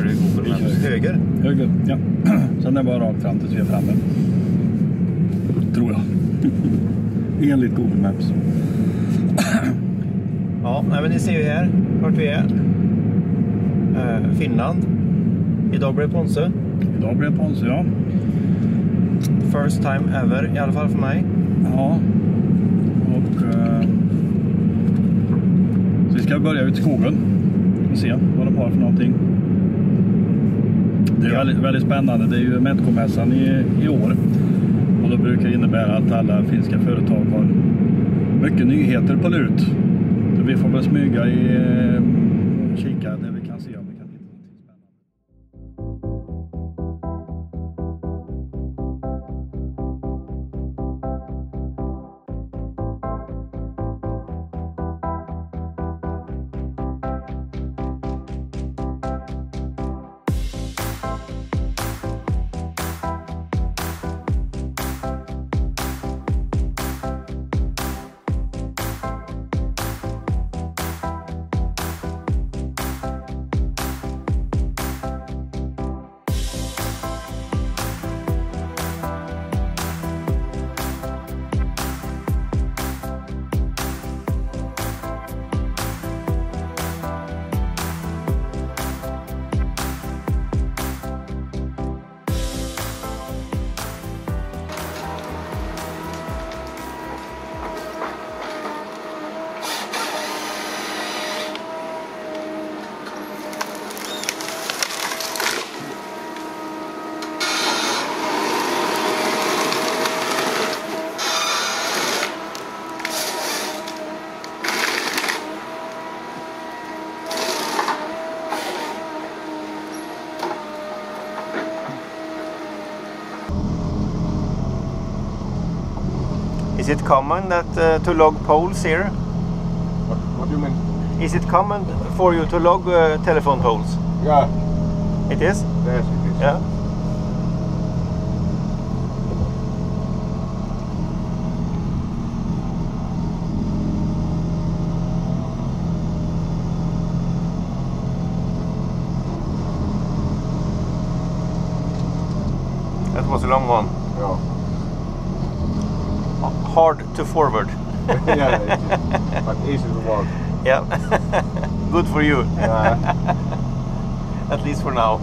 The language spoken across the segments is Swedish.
i Google Maps? Höger? Höger, ja. Sen är det bara rakt fram tills vi är framme. Tror jag. Enligt Google Maps. Ja, men ni ser ju här vart vi är. Finland. Idag blir det Ponce. Idag blir det Ponce, ja. First time ever, i alla fall för mig. Ja. Och så vi ska börja ut i skogen och se vad de har för någonting. Det är väldigt, väldigt spännande. Det är ju Metkomässan i år. Och då brukar det innebära att alla finska företag har mycket nyheter på lut. Så vi får väl smyga i kika där vi kan se om vi kan hitta någonting spännande. Is it common that to log poles here? What do you mean? Is it common for you to log telephone poles? Yeah. It is? Yes, it is. Yeah. That was a long one. Yeah. Hard to forward. Yeah, it is. But easy to walk. Yeah. Good for you. Yeah. At least for now.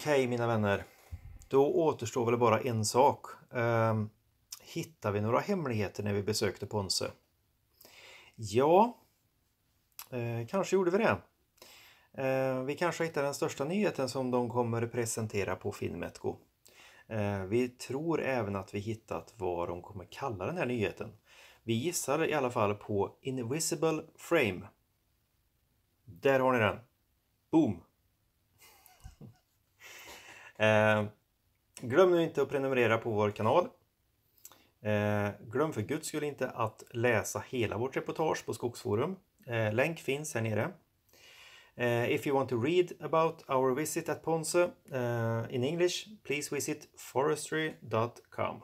Okej, mina vänner. Då återstår väl bara en sak. Hittar vi några hemligheter när vi besökte Ponce? Ja, kanske gjorde vi det. Vi kanske hittar den största nyheten som de kommer presentera på Finnmetco. Vi tror även att vi hittat vad de kommer kalla den här nyheten. Vi gissar i alla fall på Invisible Frame. Där har ni den. Boom! Glöm nu inte att prenumerera på vår kanal. Glöm för guds skull inte att läsa hela vårt reportage på Skogsforum. Länk finns här nere. If you want to read about our visit at Ponce in English, please visit forestry.com.